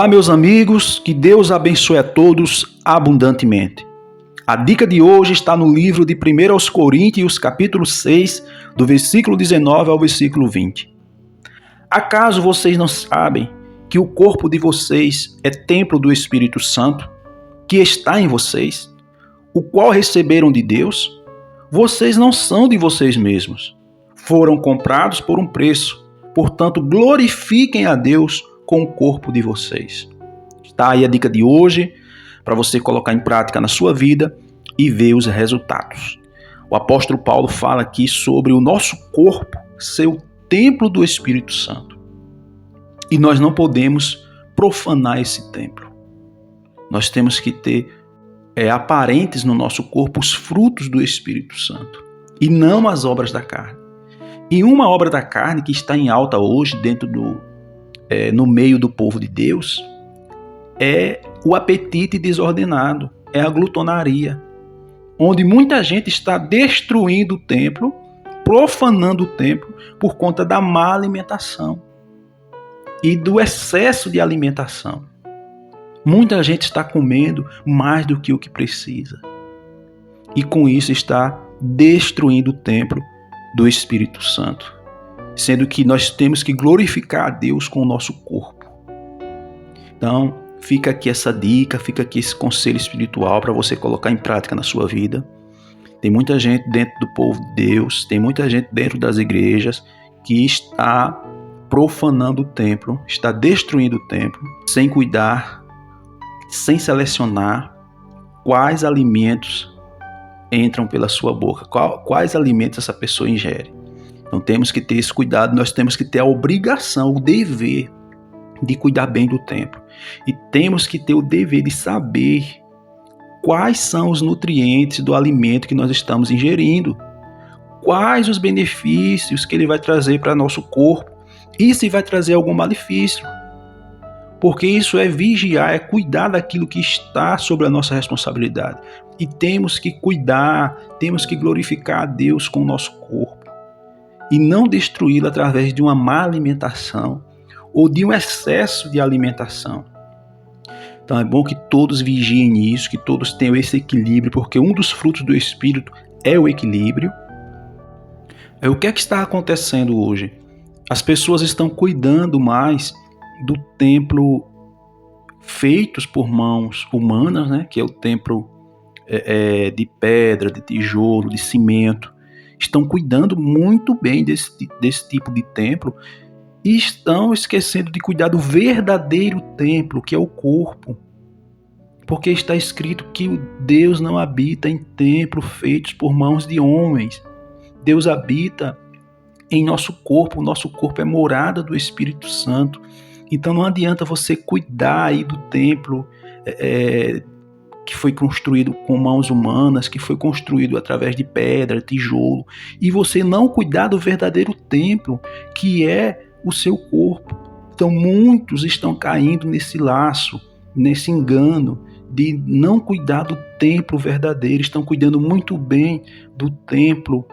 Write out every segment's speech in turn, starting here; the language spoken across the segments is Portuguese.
Olá, meus amigos, que Deus abençoe a todos abundantemente. A dica de hoje está no livro de 1 aos Coríntios, capítulo 6, do versículo 19 ao versículo 20. Acaso vocês não sabem que o corpo de vocês é templo do Espírito Santo, que está em vocês, o qual receberam de Deus? Vocês não são de vocês mesmos. Foram comprados por um preço. Portanto, glorifiquem a Deus com o corpo de vocês. Está aí a dica de hoje para você colocar em prática na sua vida e ver os resultados. O apóstolo Paulo fala aqui sobre o nosso corpo ser o templo do Espírito Santo. E nós não podemos profanar esse templo. Nós temos que ter aparentes no nosso corpo os frutos do Espírito Santo e não as obras da carne. E uma obra da carne que está em alta hoje no meio do povo de Deus é o apetite desordenado, é a glutonaria, onde muita gente está destruindo o templo, profanando o templo por conta da má alimentação e do excesso de alimentação. Muita gente está comendo mais do que o que precisa e com isso está destruindo o templo do Espírito Santo, sendo que nós temos que glorificar a Deus com o nosso corpo. Então, fica aqui essa dica, fica aqui esse conselho espiritual para você colocar em prática na sua vida. Tem muita gente dentro do povo de Deus, tem muita gente dentro das igrejas que está profanando o templo, está destruindo o templo, sem cuidar, sem selecionar quais alimentos entram pela sua boca, quais alimentos essa pessoa ingere. Então temos que ter esse cuidado, nós temos que ter a obrigação, o dever de cuidar bem do templo. E temos que ter o dever de saber quais são os nutrientes do alimento que nós estamos ingerindo, quais os benefícios que ele vai trazer para nosso corpo e se vai trazer algum malefício. Porque isso é vigiar, é cuidar daquilo que está sobre a nossa responsabilidade. E temos que cuidar, temos que glorificar a Deus com o nosso corpo. E não destruí-lo através de uma má alimentação ou de um excesso de alimentação. Então é bom que todos vigiem isso, que todos tenham esse equilíbrio, porque um dos frutos do Espírito é o equilíbrio. O que é que está acontecendo hoje? As pessoas estão cuidando mais do templo feitos por mãos humanas, né? Que é o templo de pedra, de tijolo, de cimento. Estão cuidando muito bem desse tipo de templo e estão esquecendo de cuidar do verdadeiro templo, que é o corpo. Porque está escrito que Deus não habita em templos feitos por mãos de homens. Deus habita em nosso corpo. O nosso corpo é morada do Espírito Santo. Então não adianta você cuidar aí do templo que foi construído com mãos humanas, que foi construído através de pedra, tijolo, e você não cuidar do verdadeiro templo, que é o seu corpo. Então muitos estão caindo nesse laço, nesse engano de não cuidar do templo verdadeiro, estão cuidando muito bem do templo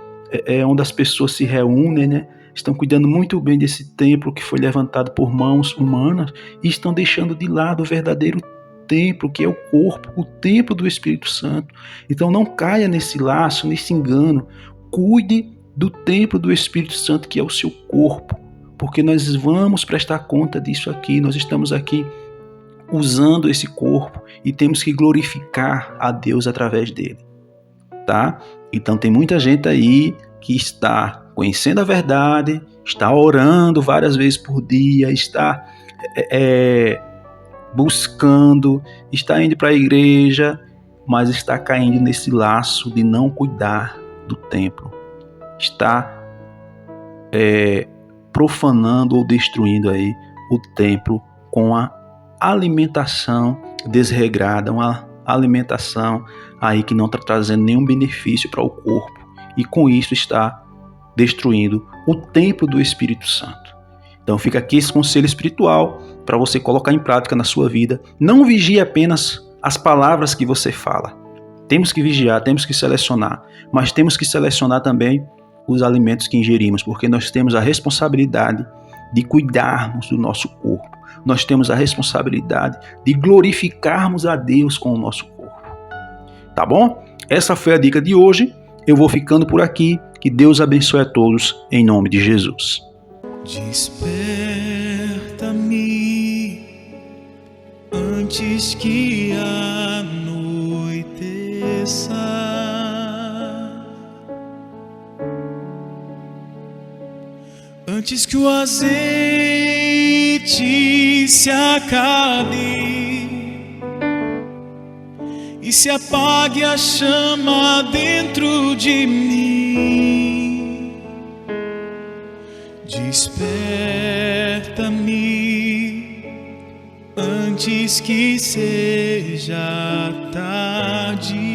onde as pessoas se reúnem, né? Estão cuidando muito bem desse templo que foi levantado por mãos humanas e estão deixando de lado o verdadeiro templo, que é o corpo, o templo do Espírito Santo. Então não caia nesse laço, nesse engano. Cuide do templo do Espírito Santo, que é o seu corpo, porque nós vamos prestar conta disso aqui. Nós estamos aqui usando esse corpo e temos que glorificar a Deus através dele, tá? Então tem muita gente aí que está conhecendo a verdade, está orando várias vezes por dia, está buscando, está indo para a igreja, mas está caindo nesse laço de não cuidar do templo. Está profanando ou destruindo aí o templo com a alimentação desregrada, uma alimentação aí que não está trazendo nenhum benefício para o corpo e com isso está destruindo o templo do Espírito Santo. Então fica aqui esse conselho espiritual para você colocar em prática na sua vida. Não vigie apenas as palavras que você fala. Temos que vigiar, temos que selecionar, mas temos que selecionar também os alimentos que ingerimos, porque nós temos a responsabilidade de cuidarmos do nosso corpo. nós temos a responsabilidade de glorificarmos a Deus com o nosso corpo. Tá bom? Essa foi a dica de hoje. Eu vou ficando por aqui. Que Deus abençoe a todos, em nome de Jesus. Desperta-me antes que anoiteça, antes que o azeite se acabe e se apague a chama dentro de mim. Desperta-me antes que seja tarde.